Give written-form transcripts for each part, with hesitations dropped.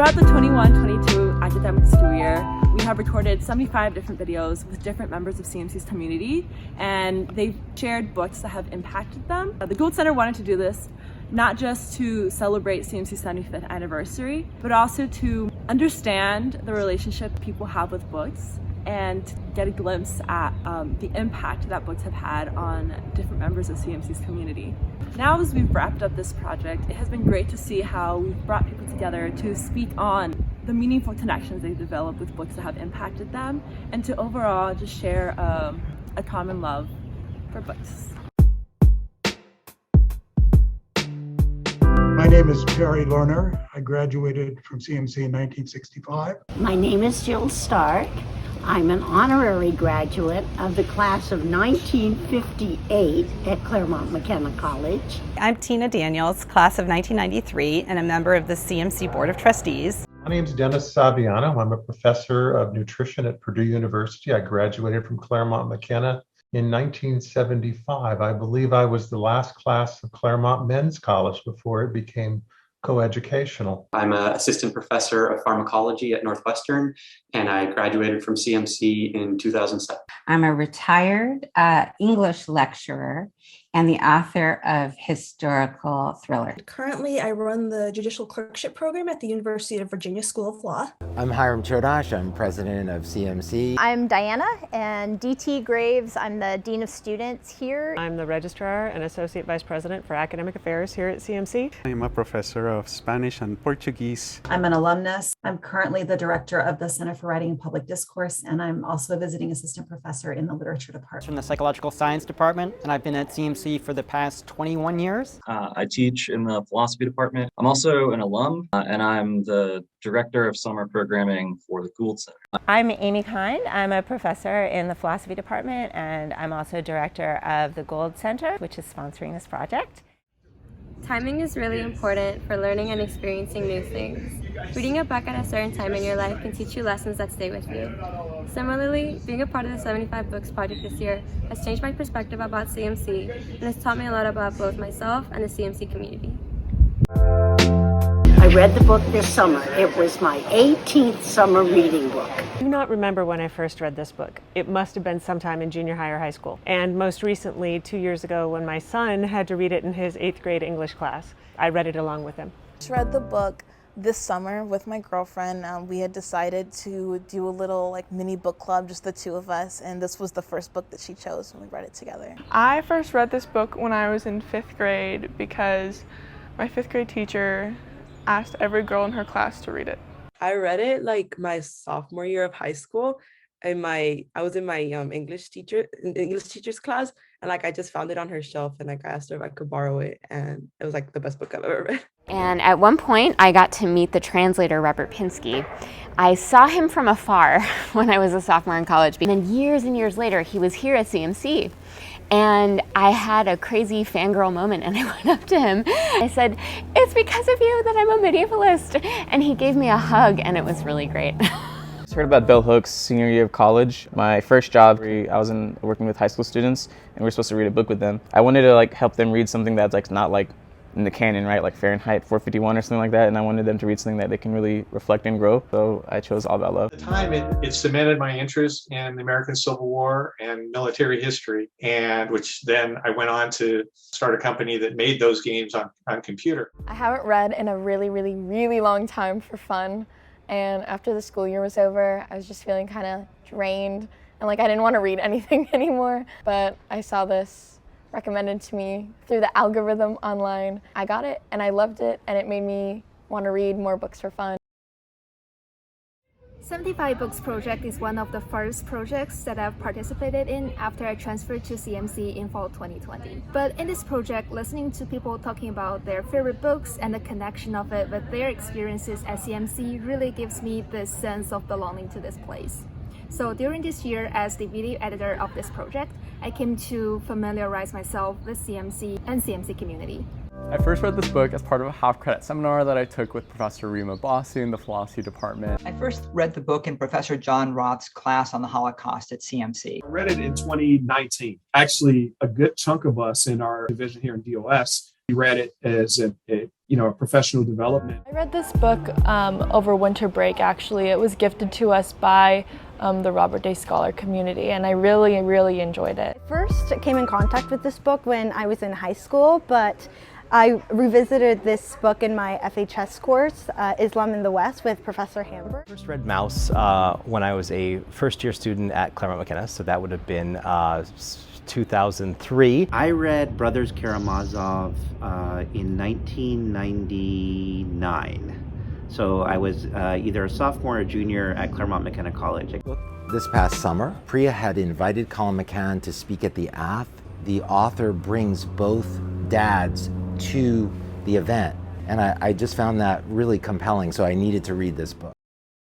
Throughout the 21-22 academic school year, we have recorded 75 different videos with different members of CMC's community, and they've shared books that have impacted them. The Gould Center wanted to do this not just to celebrate CMC's 75th anniversary, but also to understand the relationship people have with books and get a glimpse at the impact that books have had on different members of CMC's community. Now, as we've wrapped up this project, it has been great to see how we've brought people together to speak on the meaningful connections they've developed with books that have impacted them, and to overall just share a common love for books. My name is Terry Lerner. I graduated from CMC in 1965. My name is Jill Stark. I'm an honorary graduate of the class of 1958 at Claremont McKenna College. I'm Tina Daniels, class of 1993, and a member of the CMC Board of Trustees. My name is Dennis Saviano. I'm a professor of nutrition at Purdue University. I graduated from Claremont McKenna in 1975. I believe I was the last class of Claremont Men's College before it became coeducational. I'm an assistant professor of pharmacology at Northwestern, and I graduated from CMC in 2007. I'm a retired English lecturer and the author of historical thriller. Currently, I run the judicial clerkship program at the University of Virginia School of Law. I'm Hiram Chodosh. I'm president of CMC. I'm Diana, and DT Graves. I'm the Dean of Students here. I'm the registrar and associate vice president for academic affairs here at CMC. I'm a professor of Spanish and Portuguese. I'm an alumnus. I'm currently the director of the Center for Writing and Public Discourse, and I'm also a visiting assistant professor in the literature department. From the psychological science department, and I've been at CMC for the past 21 years. I teach in the philosophy department. I'm also an alum, and I'm the director of summer programming for the Gould Center. I'm Amy Kind. I'm a professor in the philosophy department, and I'm also director of the Gould Center, which is sponsoring this project. Timing is really important for learning and experiencing new things. Reading a book at a certain time in your life can teach you lessons that stay with you. Similarly, being a part of the 75 Books project this year has changed my perspective about CMC and has taught me a lot about both myself and the CMC community. I read the book this summer. It was my 18th summer reading book. I do not remember when I first read this book. It must have been sometime in junior high or high school. And most recently, 2 years ago, when my son had to read it in his 8th grade English class. I read it along with him. I read the book this summer with my girlfriend. We had decided to do a little mini book club, just the two of us, and this was the first book that she chose and we read it together. I first read this book when I was in 5th grade because my 5th grade teacher asked every girl in her class to read it. I read it my sophomore year of high school. I was in my English teacher's class, and I just found it on her shelf, and I asked her if I could borrow it, and it was the best book I've ever read. And at one point, I got to meet the translator, Robert Pinsky. I saw him from afar when I was a sophomore in college, and then years and years later, he was here at CMC. And I had a crazy fangirl moment, and I went up to him. I said, "It's because of you that I'm a medievalist." And he gave me a hug, and it was really great. I heard about Bell Hooks senior year of college. My first job, I was working with high school students, and we were supposed to read a book with them. I wanted to help them read something that's not in the canon, right? Like Fahrenheit 451 or something like that, and I wanted them to read something that they can really reflect and grow, so I chose All About Love. At the time, it cemented my interest in the American Civil War and military history, and which then I went on to start a company that made those games on computer. I haven't read in a really, really, really long time for fun, and after the school year was over, I was just feeling kind of drained, and I didn't want to read anything anymore, but I saw this recommended to me through the algorithm online. I got it and I loved it, and it made me want to read more books for fun. 75 Books project is one of the first projects that I've participated in after I transferred to CMC in fall 2020. But in this project, listening to people talking about their favorite books and the connection of it with their experiences at CMC really gives me this sense of belonging to this place. So during this year, as the video editor of this project, I came to familiarize myself with CMC and CMC community. I first read this book as part of a half-credit seminar that I took with Professor Rima Bossi in the philosophy department. I first read the book in Professor John Roth's class on the Holocaust at CMC. I read it in 2019. Actually, a good chunk of us in our division here in DOS, we read it as a professional development. I read this book over winter break, actually. It was gifted to us by the Robert Day Scholar community, and I really, really enjoyed it. I first came in contact with this book when I was in high school, but I revisited this book in my FHS course, Islam in the West, with Professor Hamburg. I first read Mouse when I was a first-year student at Claremont McKenna, so that would have been 2003. I read Brothers Karamazov in 1999. So I was either a sophomore or junior at Claremont McKenna College. This past summer, Priya had invited Colin McCann to speak at the ATH. The author brings both dads to the event, and I just found that really compelling, so I needed to read this book.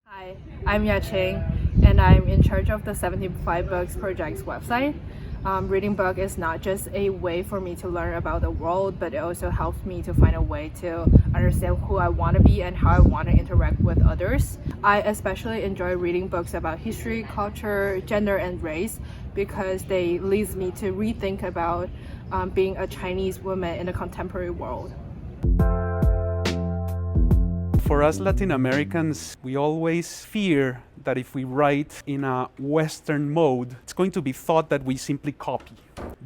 Hi, I'm Ya Ching, and I'm in charge of the 75 Books Project's website. Reading book is not just a way for me to learn about the world, but it also helps me to find a way to understand who I want to be and how I want to interact with others. I especially enjoy reading books about history, culture, gender, and race because they lead me to rethink about being a Chinese woman in the contemporary world. For us Latin Americans, we always fear that if we write in a Western mode, it's going to be thought that we simply copy.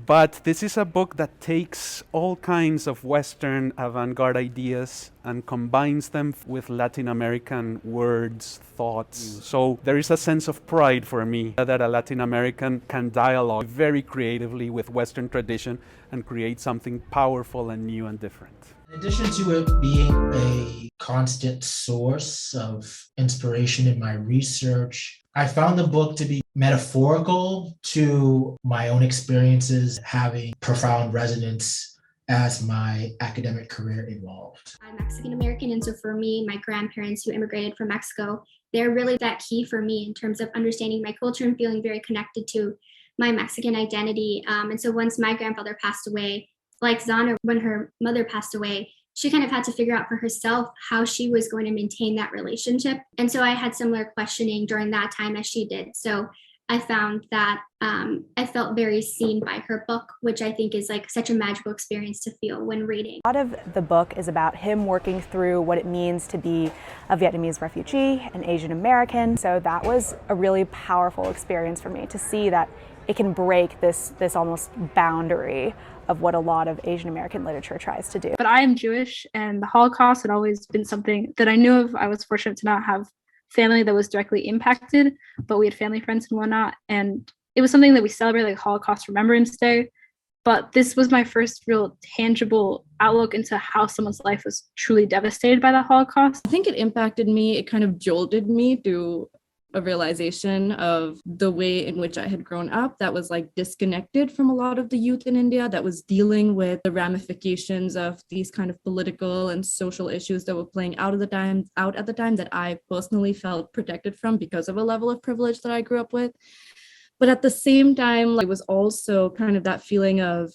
But this is a book that takes all kinds of Western avant-garde ideas and combines them with Latin American words, thoughts. So there is a sense of pride for me that a Latin American can dialogue very creatively with Western tradition and create something powerful and new and different. In addition to it being a constant source of inspiration in my research, I found the book to be metaphorical to my own experiences, having profound resonance as my academic career evolved. I'm Mexican American, and so for me, my grandparents who immigrated from Mexico, they're really that key for me in terms of understanding my culture and feeling very connected to my Mexican identity. And so once my grandfather passed away, like Zana, when her mother passed away, she kind of had to figure out for herself how she was going to maintain that relationship. And so I had similar questioning during that time as she did. So I found that I felt very seen by her book, which I think is like such a magical experience to feel when reading. A lot of the book is about him working through what it means to be a Vietnamese refugee, an Asian American. So that was a really powerful experience for me to see that it can break this almost boundary of what a lot of Asian American literature tries to do. But I am Jewish, and the Holocaust had always been something that I knew of. I was fortunate to not have family that was directly impacted, but we had family friends and whatnot. And it was something that we celebrated, like Holocaust Remembrance Day. But this was my first real tangible outlook into how someone's life was truly devastated by the Holocaust. I think it impacted me. It kind of jolted me to a realization of the way in which I had grown up that was like disconnected from a lot of the youth in India that was dealing with the ramifications of these kind of political and social issues that were playing out at the time that I personally felt protected from because of a level of privilege that I grew up with. But at the same time, it was also kind of that feeling of,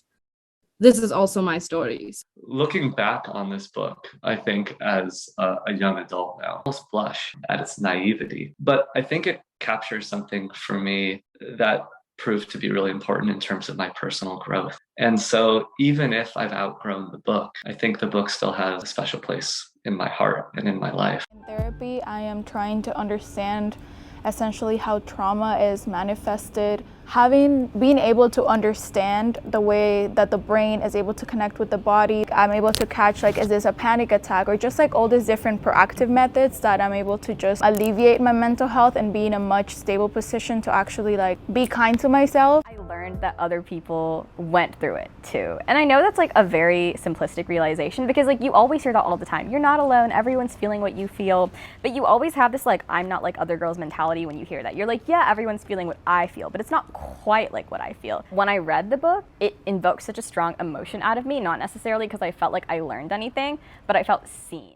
this is also my stories. Looking back on this book, I think as a young adult now, I almost blush at its naivety. But I think it captures something for me that proved to be really important in terms of my personal growth. And so even if I've outgrown the book, I think the book still has a special place in my heart and in my life. In therapy, I am trying to understand essentially how trauma is manifested. Being able to understand the way that the brain is able to connect with the body, I'm able to catch like, is this a panic attack, or just like all these different proactive methods that I'm able to just alleviate my mental health and be in a much stable position to actually like be kind to myself. I learned that other people went through it too. And I know that's like a very simplistic realization because like you always hear that all the time. You're not alone, everyone's feeling what you feel, but you always have this like, I'm not like other girls mentality when you hear that. You're like, yeah, everyone's feeling what I feel, but it's not quite like what I feel. When I read the book, it invoked such a strong emotion out of me, not necessarily because I felt like I learned anything, but I felt seen.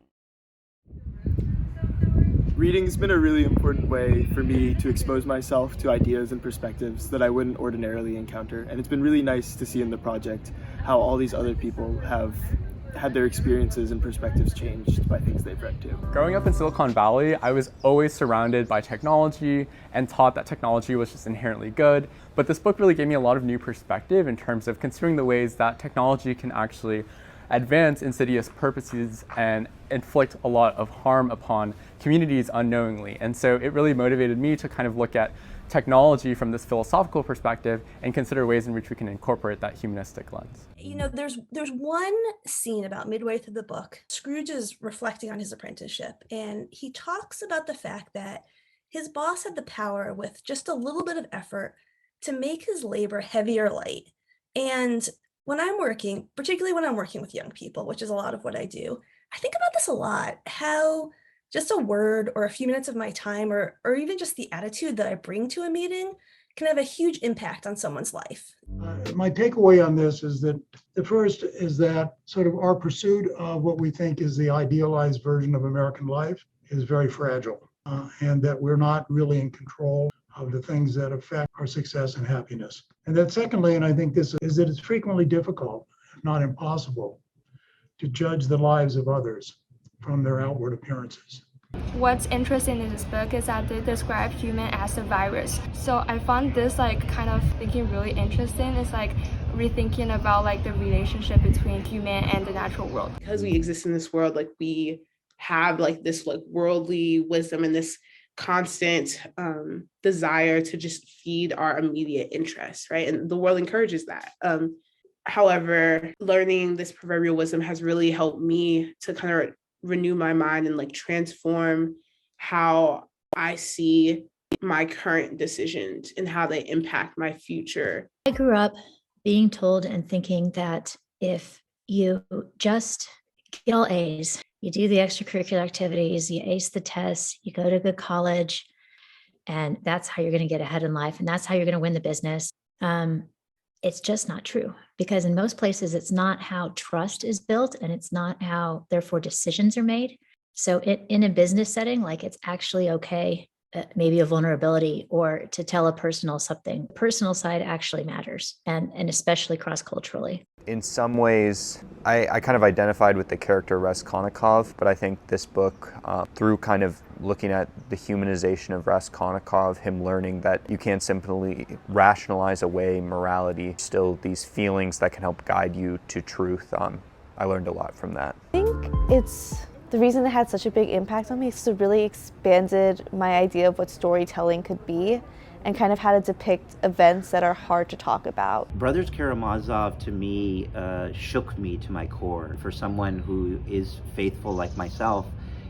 Reading's been a really important way for me to expose myself to ideas and perspectives that I wouldn't ordinarily encounter. And it's been really nice to see in the project how all these other people have had their experiences and perspectives changed by things they've read too. Growing up in Silicon Valley, I was always surrounded by technology and taught that technology was just inherently good. But this book really gave me a lot of new perspective in terms of considering the ways that technology can actually advance insidious purposes and inflict a lot of harm upon communities unknowingly. And so it really motivated me to kind of look at technology from this philosophical perspective and consider ways in which we can incorporate that humanistic lens. You know, there's one scene about midway through the book. Scrooge is reflecting on his apprenticeship, and he talks about the fact that his boss had the power with just a little bit of effort to make his labor heavy or light. And when I'm working, particularly when I'm working with young people, which is a lot of what I do, I think about this a lot, how just a word or a few minutes of my time or even just the attitude that I bring to a meeting can have a huge impact on someone's life. My takeaway on this is that the first is that sort of our pursuit of what we think is the idealized version of American life is very fragile, and that we're not really in control of the things that affect our success and happiness. And then secondly, and I think this is that it's frequently difficult, if not impossible, to judge the lives of others from their outward appearances. What's interesting in this book is that they describe human as a virus. So I found this kind of thinking really interesting. It's rethinking about the relationship between human and the natural world. Because we exist in this world, we have this worldly wisdom and this constant desire to just feed our immediate interests, right? And the world encourages that. However, learning this proverbial wisdom has really helped me to kind of renew my mind and transform how I see my current decisions and how they impact my future. I grew up being told and thinking that if you just get all A's, you do the extracurricular activities, you ace the tests, you go to a good college, and that's how you're going to get ahead in life, and that's how you're going to win the business. It's just not true, because in most places, it's not how trust is built, and it's not how, therefore, decisions are made. So in a business setting, it's actually okay, maybe a vulnerability or to tell a personal something. Personal side actually matters, and especially cross-culturally. In some ways, I kind of identified with the character Raskolnikov, but I think this book, through kind of looking at the humanization of Raskolnikov, him learning that you can't simply rationalize away morality, still these feelings that can help guide you to truth. I learned a lot from that. I think it's the reason it had such a big impact on me is it really expanded my idea of what storytelling could be, and kind of how to depict events that are hard to talk about. Brothers Karamazov, to me, shook me to my core. For someone who is faithful like myself,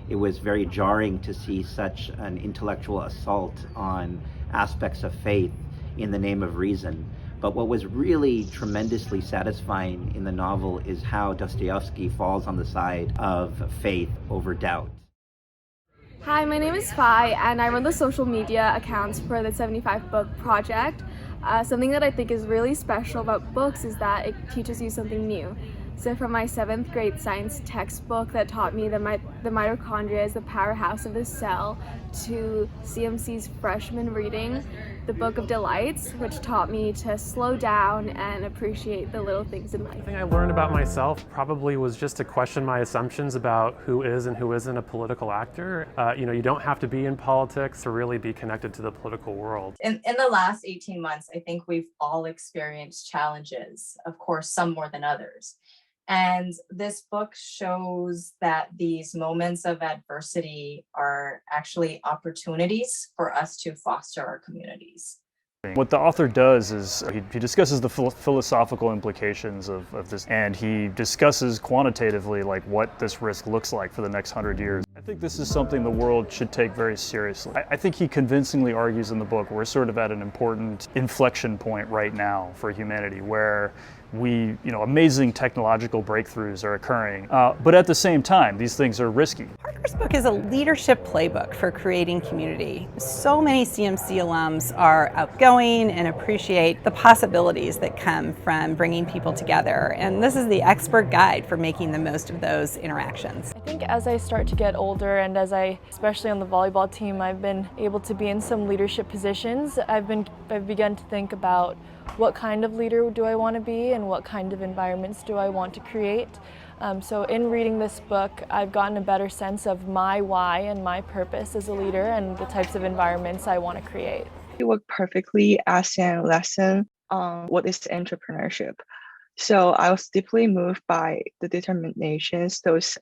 it was very jarring to see such an intellectual assault on aspects of faith in the name of reason. But what was really tremendously satisfying in the novel is how Dostoevsky falls on the side of faith over doubt. Hi, my name is Phi, and I run the social media accounts for the 75 Book Project. Something that I think is really special about books is that it teaches you something new. So from my 7th grade science textbook that taught me that the mitochondria is the powerhouse of the cell, to CMC's freshman reading, The Book of Delights, which taught me to slow down and appreciate the little things in life. The thing I learned about myself probably was just to question my assumptions about who is and who isn't a political actor. You don't have to be in politics to really be connected to the political world. In the last 18 months, I think we've all experienced challenges, of course, some more than others. And this book shows that these moments of adversity are actually opportunities for us to foster our communities. What the author does is he discusses the philosophical implications of this, and he discusses quantitatively what this risk looks like for the next 100 years. I think this is something the world should take very seriously. I think he convincingly argues in the book we're sort of at an important inflection point right now for humanity, where amazing technological breakthroughs are occurring, but at the same time, these things are risky. Parker's book is a leadership playbook for creating community. So many CMC alums are outgoing and appreciate the possibilities that come from bringing people together, and this is the expert guide for making the most of those interactions. I think as I start to get older, and especially on the volleyball team, I've been able to be in some leadership positions. I've begun to think about what kind of leader do I want to be and what kind of environments do I want to create. So in reading this book, I've gotten a better sense of my why and my purpose as a leader and the types of environments I want to create. It worked perfectly as a lesson on what is entrepreneurship. So I was deeply moved by the determinations those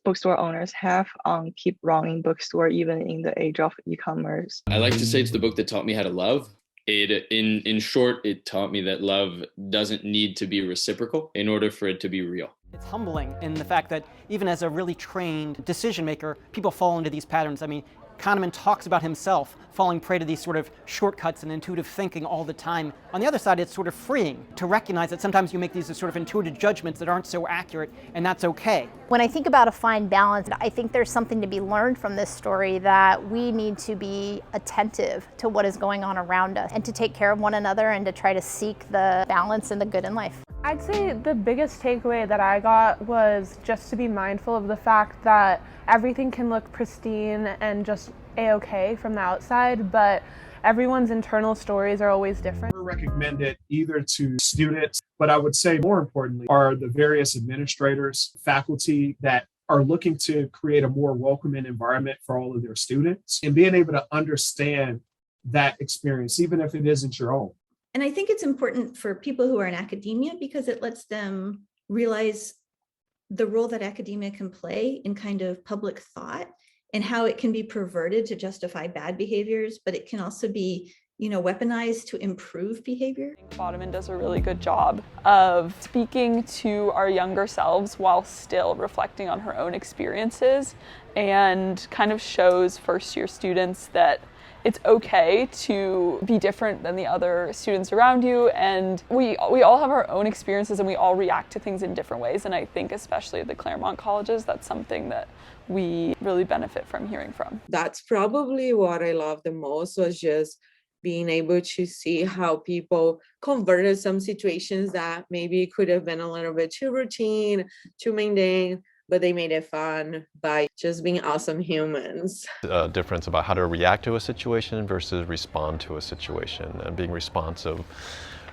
bookstore owners have on keep running bookstore even in the age of e-commerce. I like to say it's the book that taught me how to love. In short, it taught me that love doesn't need to be reciprocal in order for it to be real. It's humbling in the fact that even as a really trained decision maker, people fall into these patterns. I mean, Kahneman talks about himself falling prey to these sort of shortcuts and intuitive thinking all the time. On the other side, it's sort of freeing to recognize that sometimes you make these sort of intuitive judgments that aren't so accurate, and that's okay. When I think about a fine balance, I think there's something to be learned from this story, that we need to be attentive to what is going on around us and to take care of one another and to try to seek the balance and the good in life. I'd say the biggest takeaway that I got was just to be mindful of the fact that everything can look pristine and just a-okay from the outside, but everyone's internal stories are always different. I recommend it either to students, but I would say more importantly are the various administrators, faculty that are looking to create a more welcoming environment for all of their students, and being able to understand that experience, even if it isn't your own. And I think it's important for people who are in academia because it lets them realize the role that academia can play in kind of public thought and how it can be perverted to justify bad behaviors, but it can also be, weaponized to improve behavior. Bodeman does a really good job of speaking to our younger selves while still reflecting on her own experiences, and kind of shows first-year students that it's okay to be different than the other students around you, and we all have our own experiences and we all react to things in different ways, and I think especially at the Claremont colleges, that's something that we really benefit from hearing from. That's probably what I love the most, was just being able to see how people converted some situations that maybe could have been a little bit too routine, too mundane, but they made it fun by just being awesome humans. A difference about how to react to a situation versus respond to a situation, and being responsive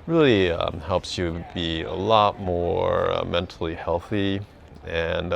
really helps you be a lot more mentally healthy. And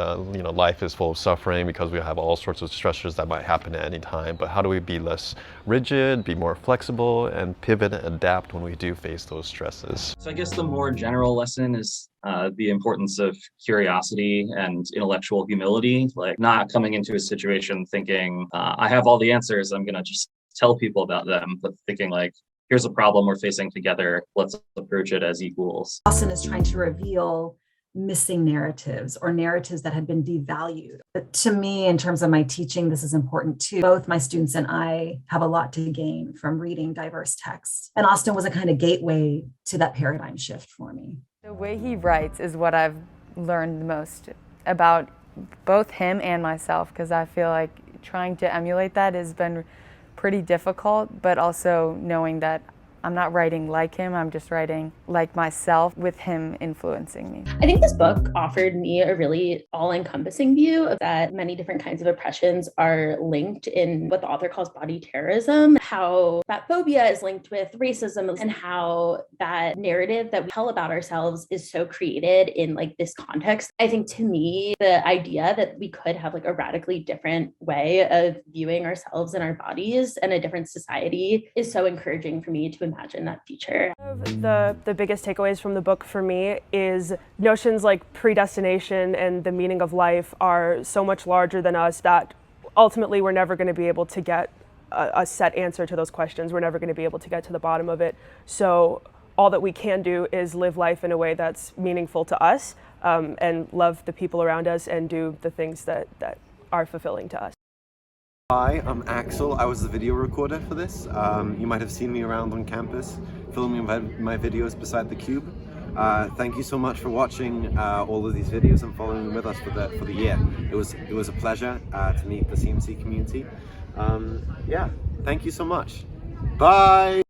life is full of suffering because we have all sorts of stressors that might happen at any time, but how do we be less rigid, be more flexible, and pivot and adapt when we do face those stresses? So I guess the more general lesson is the importance of curiosity and intellectual humility, like not coming into a situation thinking, I have all the answers, I'm gonna just tell people about them, but thinking like, here's a problem we're facing together, let's approach it as equals. Austin is trying to reveal missing narratives or narratives that have been devalued. But to me, in terms of my teaching, this is important too. Both my students and I have a lot to gain from reading diverse texts. And Austin was a kind of gateway to that paradigm shift for me. The way he writes is what I've learned the most about both him and myself, because I feel like trying to emulate that has been pretty difficult, but also knowing that I'm not writing like him, I'm just writing like myself with him influencing me. I think this book offered me a really all-encompassing view of that many different kinds of oppressions are linked in what the author calls body terrorism, how fat phobia is linked with racism, and how that narrative that we tell about ourselves is so created in like this context. I think to me, the idea that we could have like a radically different way of viewing ourselves and our bodies and a different society is so encouraging for me to imagine that future. The biggest takeaways from the book for me is notions like predestination and the meaning of life are so much larger than us that ultimately we're never going to be able to get a set answer to those questions. We're never going to be able to get to the bottom of it. So all that we can do is live life in a way that's meaningful to us, and love the people around us and do the things that are fulfilling to us. Hi, I'm Axel. I was the video recorder for this. You might have seen me around on campus filming my videos beside the cube. Thank you so much for watching all of these videos and following with us for the year. It was a pleasure to meet the CMC community. Yeah, thank you so much. Bye!